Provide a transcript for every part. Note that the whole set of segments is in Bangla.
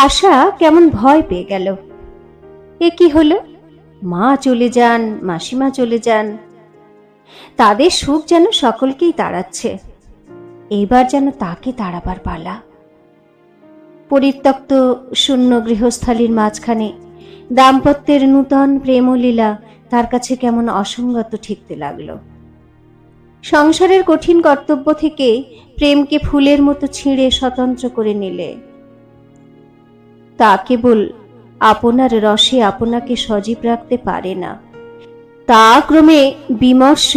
আশা কেমন ভয় পেয়ে গেল। এ কি হলো? মা চলে যান, মাসিমা চলে যান, তাদের সুখ যেন সকলকেই তাড়াচ্ছে, এবার যেন তাকে তাড়াবার পালা। পরিত্যক্ত শূন্য গৃহস্থালির মাঝখানে দাম্পত্যের নূতন প্রেমলীলা তার কাছে কেমন অসঙ্গত ঠেকতে লাগলো। সংসারের কঠিন কর্তব্য থেকে প্রেমকে ফুলের মতো ছিঁড়ে স্বতন্ত্র করে নিলে তা কেবল আপনার রসে আপনাকে সজীব রাখতে পারে না, তা ক্রমে বিমর্ষ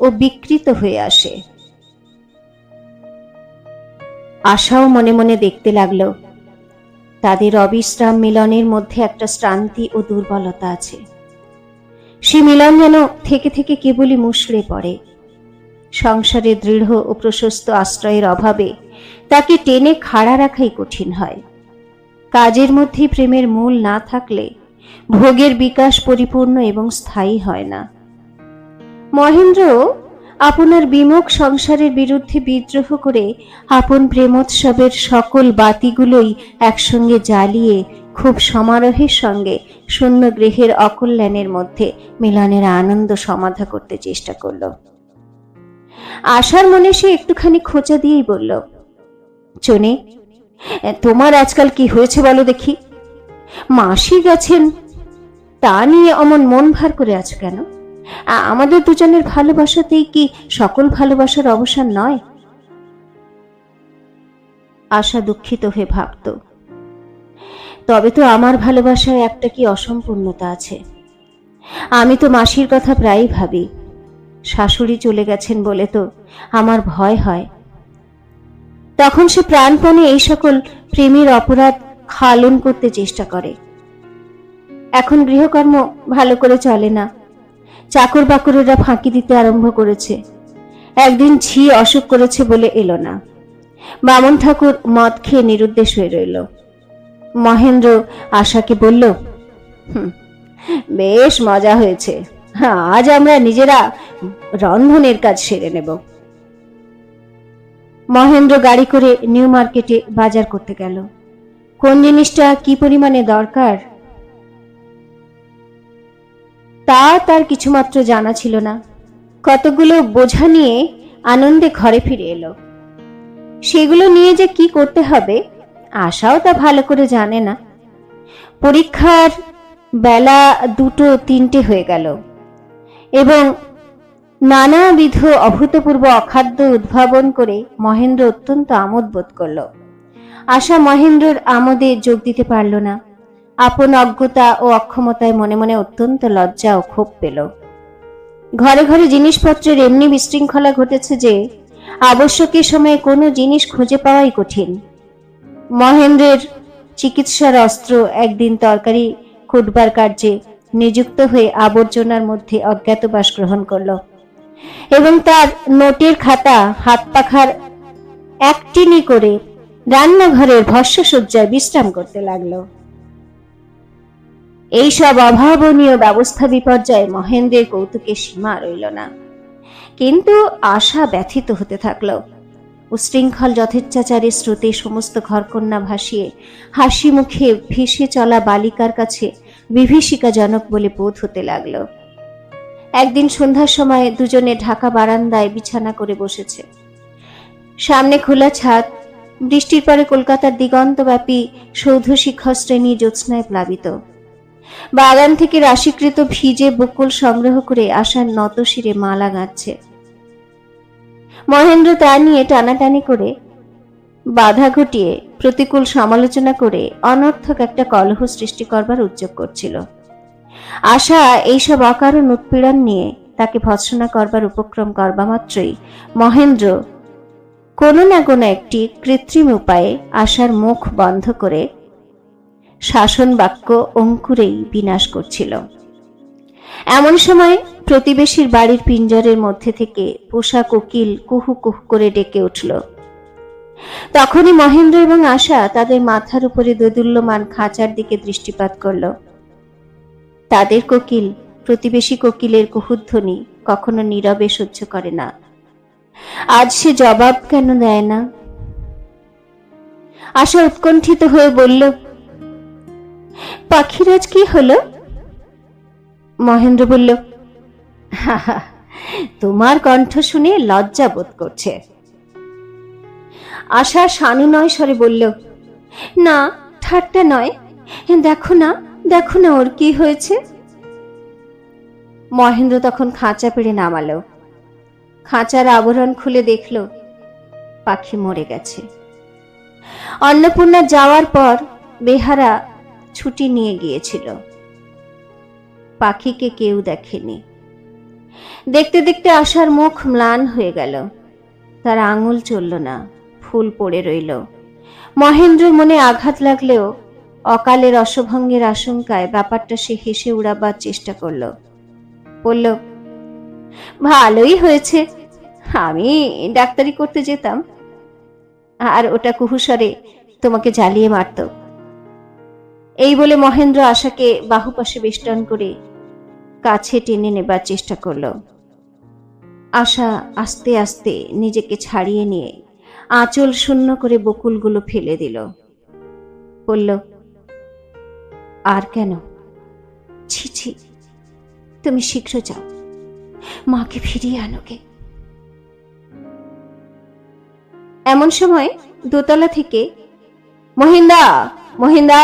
ও বিকৃত হয়ে আসে। আশাও মনে মনে দেখতে লাগলো তাদের অবিশ্রাম মিলনের মধ্যে একটা শ্রান্তি ও দুর্বলতা আছে। সে মিলন যেন থেকে থেকে কেবলই মুষড়ে পড়ে। সংসারে দৃঢ় ও প্রশস্ত আশ্রয়ের অভাবে তাকে টেনে খাড়া রাখাই কঠিন হয়। কাজের মধ্যে প্রেমের মূল না থাকলে ভোগের বিকাশ পরিপূর্ণ এবং স্থায়ী হয় না। মহেন্দ্র আপনার বিমুখ সংসারের বিরুদ্ধে বিদ্রোহ করে আপন প্রেমোৎসবের সকল বাতিগুলোই একসঙ্গে জ্বালিয়ে খুব সমারোহের সঙ্গে শূন্য গৃহের অকল্যাণের মধ্যে মিলনের আনন্দ সমাধা করতে চেষ্টা করল। আশার মনে সে একটুখানি খোঁচা দিয়েই বলল, চনে, তোমার আজকাল কি হয়েছে বলো দেখি? মাসি গেছেন, তা নিয়ে অমন মন ভার করে আছো কেন? আমাদের দুজনের ভালোবাসাতেই কি সকল ভালোবাসার অবসান নয়? আশা দুঃখিত হয়ে ভাবত, তবে তো আমার ভালোবাসায় একটা কি অসম্পূর্ণতা আছে। আমি তো মাসির কথা প্রায়ই ভাবি। শাশুড়ি চলে গেছেন বলে তো আমার ভয় হয়। তখন সে প্রাণপণে এই সকল প্রেমের অপরাধ খালন করতে চেষ্টা করে। এখন গৃহকর্ম ভালো করে চলে না, চাকর বাকরেরা ফাঁকি দিতে আরম্ভ করেছে। একদিন ঝি অসুখ করেছে বলে এলো না, বামন ঠাকুর মদ খেয়ে নিরুদ্দেশ হয়ে রইল। মহেন্দ্র আশাকে বলল, বেশ মজা হয়েছে, আজ আমরা নিজেরা রন্ধনের কাজ সেরে নেব। মহেন্দ্র গাড়ি করে নিউ মার্কেটে বাজার করতে গেল। কোন জিনিসটা কি পরিমাণে দরকার তা তার কিছুমাত্র জানা ছিল না। কতগুলো বোঝা নিয়ে আনন্দে ঘরে ফিরে এলো। সেগুলো নিয়ে যে কি করতে হবে আশাও তা ভালো করে জানে না। পরীক্ষার বেলা 2-3 হয়ে গেল এবং নানাবিধ অভূতপূর্ব অখাদ্য উদ্ভাবন করে মহেন্দ্র অত্যন্ত আমোদ বোধ করল। আশা মহেন্দ্রর আমোদে যোগ দিতে পারল না। আপন অজ্ঞতা ও অক্ষমতায় মনে মনে অত্যন্ত লজ্জা ও ক্ষোভ পেল। ঘরে ঘরে জিনিসপত্রের এমনি বিশৃঙ্খলা ঘটেছে যে আবশ্যকের সময়ে কোনো জিনিস খুঁজে পাওয়াই কঠিন। মহেন্দ্রের চিকিৎসার অস্ত্র একদিন তরকারি কুটবার কার্যে নিযুক্ত হয়ে আবর্জনার মধ্যে অজ্ঞাতবাস গ্রহণ করল এবং তার নোটের খাতা হাত পাখার একটিনি করে রান্নাঘরের ভস্মসজ্জায় বিশ্রাম করতে লাগলো। এইসব অভাবনীয় ব্যবস্থা বিপর্যয়ে মহেন্দ্রের কৌতুকের সীমা রইল না। কিন্তু আশা ব্যথিত হতে থাকল। উশৃঙ্খল যথেচ্ছাচারের স্রোতে সমস্ত ঘরকন্যা ভাসিয়ে হাসি মুখে ভেসে চলা বালিকার কাছে বিভীষিকাজনক বলে বোধ হতে লাগল। একদিন সন্ধ্যার সময় দুজনে ঢাকা বারান্দায় বিছানা করে বসেছে। সামনে খোলা ছাদ, বৃষ্টির পরে কলকাতার দিগন্তব্যাপী সৌধ শিখরশ্রেণী জ্যোৎস্নায় প্লাবিত। বাগান থেকে রাশিকৃত ভিজে বকুল সংগ্রহ করে আশার নত শিরে মালা গাঁথছে। মহেন্দ্র তা নিয়ে টানাটানি করে বাধা ঘটিয়ে প্রতিকূল সমালোচনা করে অনর্থক একটা কলহ সৃষ্টি করবার উদ্যোগ করছিল। আশা এইসব অকারণ উৎপীড়ন নিয়ে তাকে ভৎসনা করবার উপক্রম করবা মাত্রই মহেন্দ্র কোনো না কোনো একটি কৃত্রিম উপায়ে আশার মুখ বন্ধ করে শাসন বাক্য অঙ্কুরেই বিনাশ করছিল। এমন সময় প্রতিবেশীর বাড়ির পিঞ্জরের মধ্যে থেকে পোষা কোকিল কুহু কুহু করে ডেকে উঠল। তখনই মহেন্দ্র এবং আশা তাদের মাথার উপরে দোদুল্যমান খাঁচার দিকে দৃষ্টিপাত করল। তাদের কোকিল প্রতিবেশী কোকিলের কুহুধ্বনি কখনো নীরবে সহ্য করে না। আজ সে জবাব কেন দেয় না? আশা উৎকণ্ঠিত হয়ে বলল, পাখিরাজ কি হলো? মহেন্দ্র বলল, তোমার কণ্ঠ শুনে লজ্জা বোধ করছে। আশা সানুনয় স্বরে বলল, না, ঠাট্টা নয়, দেখো না, দেখো না ওর কি হয়েছে। মহেন্দ্র তখন খাঁচা পেড়ে নামালো। খাঁচার আবরণ খুলে দেখল পাখি মরে গেছে। অন্নপূর্ণা যাওয়ার পর বেহারা ছুটি নিয়ে গিয়েছিল। পাখিকে কেউ দেখেনি। দেখতে দেখতে আশার মুখ ম্লান হয়ে গেল। তার আঙুল চলল না, ফুল পড়ে রইল। মহেন্দ্রের মনে আঘাত লাগলেও অকালের অশুভঙ্গের আশঙ্কায় ব্যাপারটা সে হেসে উড়াবার চেষ্টা করল। বলল, ভালোই হয়েছে, আমি ডাক্তারি করতে যেতাম, আর ওটা কুহুসরে তোমাকে জ্বালিয়ে মারত। এই বলে মহেন্দ্র আশাকে বাহুপাশে বেষ্টন করে কাছে টেনে নেবার চেষ্টা করল। আশা আস্তে আস্তে নিজেকে ছাড়িয়ে নিয়ে আঁচল শূন্য করে বকুলগুলো ফেলে দিল। বলল, আর কেন? ছি ছি, তুমি শীঘ্র যাও, মাকে ফিরিয়ে আনোগে। এমন সময় দোতলা থেকে মহিন্দা, মহিন্দা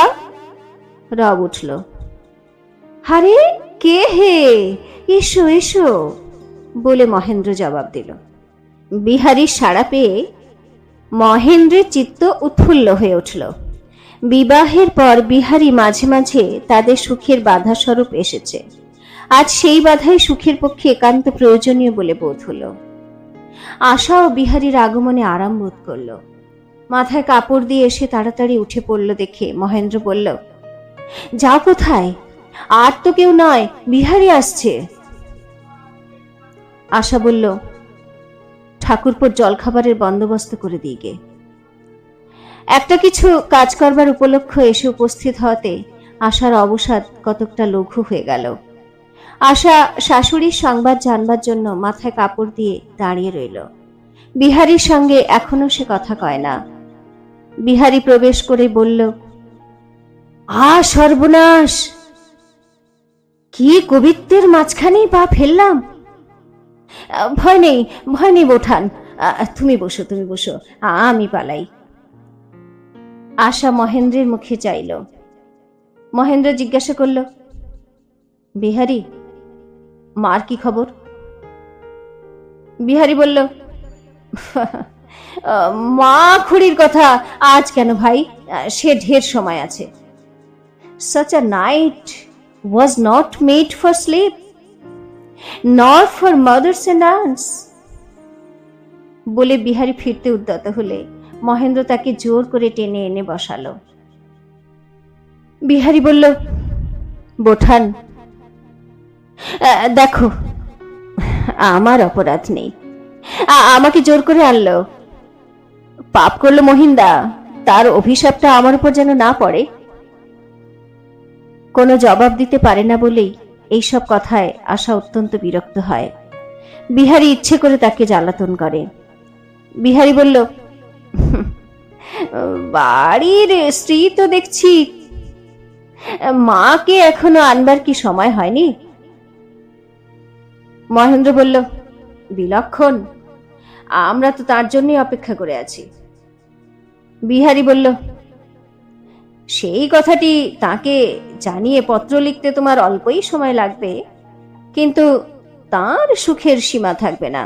রব উঠল। আরে কে হে, এসো এসো বলে মহেন্দ্র জবাব দিল। বিহারীর সাড়া পেয়ে মহেন্দ্রের চিত্ত উৎফুল্ল হয়ে উঠল। বিবাহের পর বিহারী মাঝে মাঝে তাদের সুখের বাধা স্বরূপ এসেছে। আজ সেই বাধাই সুখের পক্ষে একান্ত প্রয়োজনীয় বলে বোধ হলো। আশা ও বিহারীর আগমনে আরাম বোধ করল। মাথায় কাপড় দিয়ে এসে তাড়াতাড়ি উঠে পড়ল দেখে মহেন্দ্র বলল, যাও কোথায়? আর তো কেউ নয়, বিহারী আসছে। আশা বলল, ঠাকুরপোর জলখাবারের বন্দোবস্ত করে দিয়ে গে। একটা কিছু কাজ করবার উপলক্ষ এসে উপস্থিত হওয়াতে আশার অবসাদ কতকটা লঘু হয়ে গেল। আশা শাশুড়ির সংবাদ জানবার জন্য মাথায় কাপড় দিয়ে দাঁড়িয়ে রইল। বিহারীর সঙ্গে এখনো সে কথা কয় না। বিহারী প্রবেশ করে বলল, সর্বনাশ, কি কবিত্বের মাঝখানেই পা ফেললাম। ভয় নেই, ভয় নেই বোঠান, তুমি বসো, তুমি বসো, আমি পালাই। আশা মহেন্দ্রের মুখে চাইল। মহেন্দ্র জিজ্ঞাসা করল, বিহারী, মার কি খবর? বিহারী বলল, মা খুড়ির কথা আজ কেন ভাই, সে ঢের সময় আছে। Such a night was not made for sleep, nor for mothers and aunts. বলে বিহারী ফিরতে উদ্যত হলে মহেন্দ্র তাকে জোর করে টেনে এনে বসালো। বিহারী বলল, বোঠান, দেখো, আমার অপরাধ নেই, আমাকে জোর করে আনলো। পাপ করলো মহিন্দা, তার অভিশাপটা আমার উপর যেন না পড়ে। কোনো জবাব দিতে পারে না বলেই এইসব কথায় আশা অত্যন্ত বিরক্ত হয়। বিহারী ইচ্ছে করে তাকে জ্বালাতন করে। বিহারী বলল, বাড়ির স্ত্রী তো দেখছি, মাকে এখনো আনবার কি সময় হয়নি? মহেন্দ্র বলল, বিলক্ষণ, আমরা তো তার জন্যই অপেক্ষা করে আছি। বিহারী বলল, সেই কথাটি তাকে জানিয়ে পত্র লিখতে তোমার অল্পই সময় লাগবে, কিন্তু তার সুখের সীমা থাকবে না।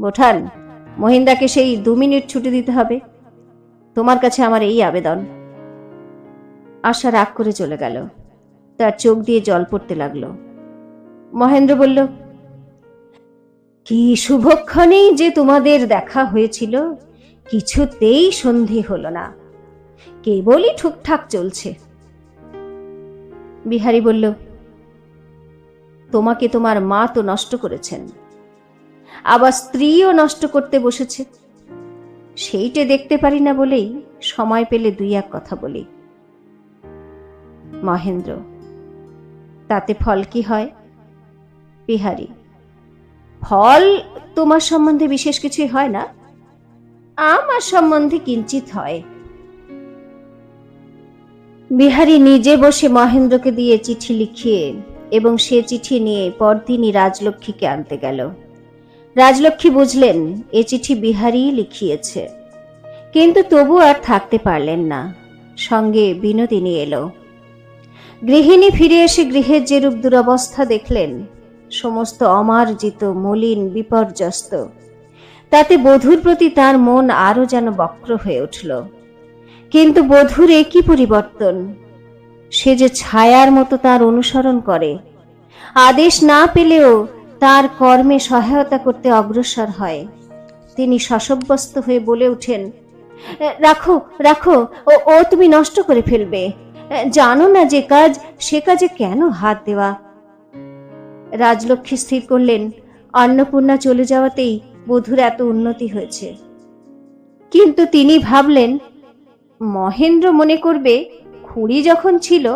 বোঠান, মহিন্দাকে সেই 2 মিনিট ছুটি দিতে হবে। তোমার কাছে আমার এই আবেদন। আশা রাগ করে চলে গেল। তার চোখ দিয়ে জল পড়তে লাগলো। মহেন্দ্র বলল, কি শুভক্ষণেই যে তোমাদের দেখা হয়েছিল, কিছুতেই সন্ধি হলো না, কেবলই ঠুকঠাক চলছে। বিহারী বলল, তোমাকে তোমার মা তো নষ্ট করেছেন, আবার স্ত্রীও নষ্ট করতে বসেছে। সেইটে দেখতে পারি না বলেই সময় পেলে 2-1 কথা বলি। মহেন্দ্র, তাতে ফল কি হয়? বিহারী, ফল তোমার সম্বন্ধে বিশেষ কিছুই হয় না, আমার সম্বন্ধে কিঞ্চিত হয়। বিহারী নিজে বসে মহেন্দ্রকে দিয়ে চিঠি লিখিয়ে এবং সে চিঠি নিয়ে পরদিনই রাজলক্ষ্মীকে আনতে গেল। রাজলক্ষ্মী বুঝলেন এ চিঠি বিহারী লিখিয়েছে, কিন্তু তবু আর থাকতে পারলেন না। সঙ্গে বিনোদিনী এলো। গৃহিণী ফিরে এসে গৃহের যেরূপ দুরবস্থা দেখলেন, সমস্ত অমার্জিত, মলিন, বিপর্যস্ত, তাতে বধূর প্রতি তার মন আরো যেন বক্র হয়ে উঠল। কিন্তু বধূর একই পরিবর্তন, সে যে ছায়ার মতো তার অনুসরণ করে, আদেশ না পেলেও তার কর্মে সহায়তা করতে অগ্রসর হয়। তিনি শশব্যস্ত হয়ে বলে উঠেন, রাখো রাখো, ও ও তুমি নষ্ট করে ফেলবে, জানো না যে কাজ, সে কাজে কেন হাত দেওয়া। রাজলক্ষ্মী স্থির করলেন অন্নপূর্ণা চলে যাওয়াতেই বধূর এত উন্নতি হয়েছে। কিন্তু তিনি ভাবলেন, মহেন্দ্র মনে করবে খুড়ি যখন ছিল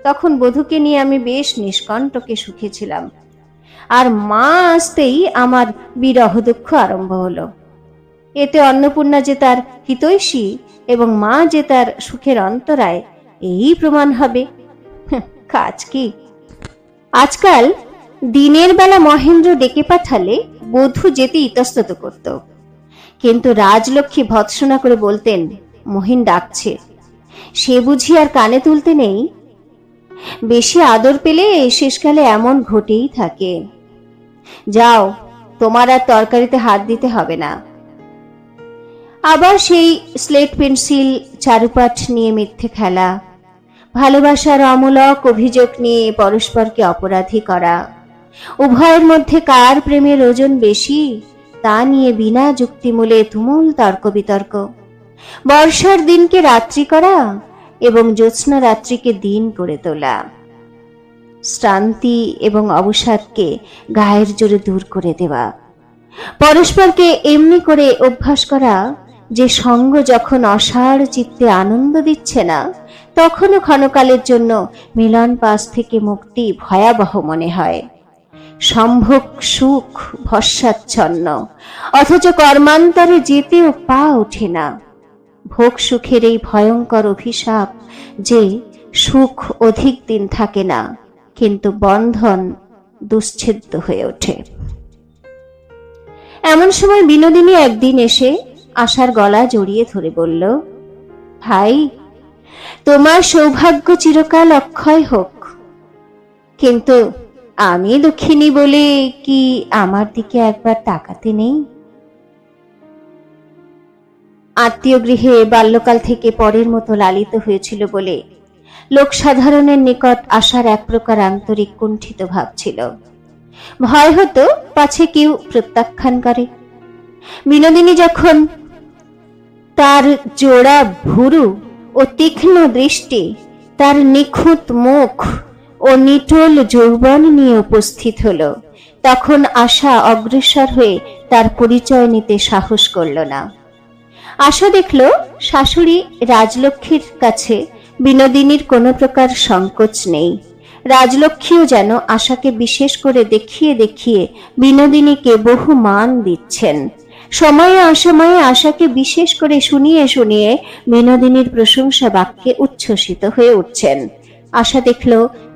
তখন বধূকে নিয়ে আমি বেশ নিষ্কণ্টকে সুখে ছিলাম, আর মা আসতেই আমার বিরহ দুঃখ আরম্ভ হলো। এতে অন্নপূর্ণা যে তার হিতৈষী এবং মা যে তার সুখের অন্তরায়, এই প্রমাণ হবে। কাজ কি? আজকাল দিনের বেলা মহেন্দ্র ডেকে পাঠালে বধূ যেতে ইতস্তত করত, কিন্তু রাজলক্ষ্মী ভৎসনা করে বলতেন, মহিন ডাকছে, সে বুঝি আর কানে তুলতে নেই। বেশি আদর পেলে শেষকালে এমন ঘটেই থাকে। যাও, তোমার আর তরকারিতে হাত দিতে হবে না। আবার সেই স্লেট পেন্সিল চারুপাঠ নিয়ে মিথ্যে খেলা, ভালোবাসার অমূলক অভিযোগ নিয়ে পরস্পরকে অপরাধী করা, উভয়ের মধ্যে কার প্রেমের ওজন বেশি তা নিয়ে বিনা যুক্তিমূলে তুমুল তর্ক বিতর্ক, বর্ষার দিনকে রাত্রি করা এবং জ্যোৎস্না রাত্রিকে দিন করে তোলা, শ্রান্তি এবং অবসাদকে গায়ের জোরে দূর করে দেওয়া, পরস্পরকে এমনি করে অভ্যাস করা যে সঙ্গ যখন অসাড় চিত্তে আনন্দ দিচ্ছে না, তখনও ক্ষণকালের জন্য মিলন পাশ থেকে মুক্তি ভয়াবহ মনে হয়। সম্ভোগ সুখ ভস্মাচ্ছন্ন, অথচ কর্মান্তরে যেতেও পা ওঠে না। ভোগ সুখের এই ভয়ঙ্কর অভিশাপ যে সুখ অধিক দিন থাকে না, কিন্তু বন্ধন দুশ্ছেদ্য হয়ে ওঠে। এমন সময় বিনোদিনী একদিন এসে আশার গলা জড়িয়ে ধরে বলল, ভাই, তোমার সৌভাগ্য চিরকাল অক্ষয় হোক, কিন্তু আমি দুঃখিনী বলে কি আমার দিকে একবার তাকাতে নেই? আত্মীয় গৃহে বাল্যকাল থেকে পরের মতো লালিত হয়েছিল বলে লোক সাধারণের নিকট আসার এক প্রকার আন্তরিক কুণ্ঠিত ভাব ছিল। ভয় হতো পাছে কেউ প্রত্যাখ্যান করে। বিনোদিনী যখন তার জোড়া ভুরু ও তীক্ষ্ণ দৃষ্টি, তার নিখুঁত মুখ ও নিটোল যৌবন নিয়ে উপস্থিত হলো, তখন আশা অগ্রসর হয়ে তার পরিচয় নিতে সাহস করল না। আশা দেখল শাশুড়ি রাজলক্ষ্মীর কাছে বিনোদিনীর কোনো প্রকার সংকোচ নেই। রাজলক্ষ্মীও যেন আশাকে বিশেষ করে দেখিয়ে দেখিয়ে বিনোদিনীকে বহু মান দিচ্ছেন। সময়ে অসময়ে আশাকে বিশেষ করে শুনিয়ে শুনিয়ে বিনোদিনীর প্রশংসা বাক্যে উচ্ছ্বসিত হয়ে উঠছেন। আশা দেখল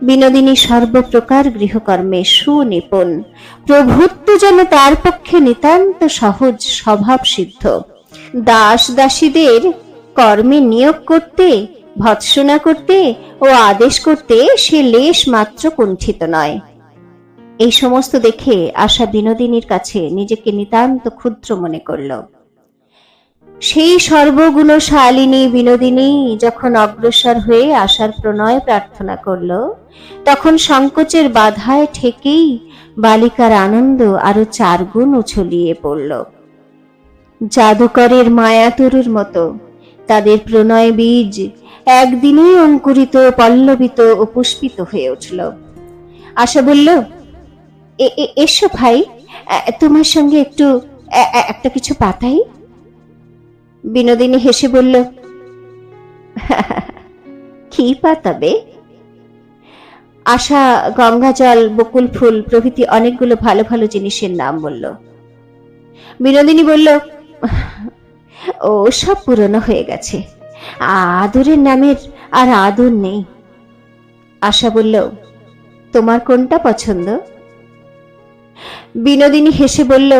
বিনোদিনী সর্বপ্রকার গৃহকর্মে সুনিপুণ, প্রভুত্ব যেন তার পক্ষে নিতান্ত সহজ স্বভাব সিদ্ধ। দাস দাসীদের কর্মে নিয়োগ করতে, ভৎসনা করতে ও আদেশ করতে সে লেশ মাত্র কুণ্ঠিত নয়। এই সমস্ত দেখে আশা বিনোদিনীর কাছে নিজেকে নিতান্ত ক্ষুদ্র মনে করল। সেই সর্বগুণশালিনী বিনোদিনী যখন অগ্রসর হয়ে আশার প্রণয় প্রার্থনা করল, তখন সংকোচের বাধায় ঠেকেই বালিকার আনন্দ আরো 4 গুণ উছলিয়ে পড়ল। জাদুকরের মায়াতরুর মতো তাদের প্রণয় বীজ একদিনেই অঙ্কুরিত, পল্লবিত ও পুষ্পিত হয়ে উঠল। আশা বলল, এসো ভাই, তোমার সঙ্গে একটু একটা কিছু পাতাই। বিনোদিনী হেসে বলল, কি পাতাবে? আশা গঙ্গা জল, বকুল ফুল প্রভৃতি অনেকগুলো ভালো ভালো জিনিসের নাম বলল। বিনোদিনী বলল, ও সব পুরনো হয়ে গেছে, আদরের নামের আর আদর নেই। আশা বলল, তোমার কোনটা পছন্দ? বিনোদিনী হেসে বলল,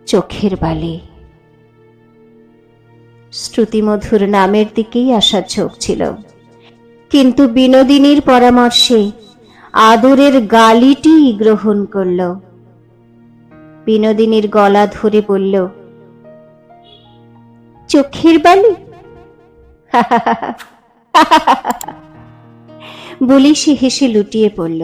চোখের বালি। শ্রুতিমধুর নামের দিকেই আশার ঝোঁক ছিল, কিন্তু বিনোদিনীর পরামর্শে আদরের গালিটি গ্রহণ করল। বিনোদিনীর গলা ধরে বলল, চোখের বালি? বলি সে হেসে লুটিয়ে পড়ল।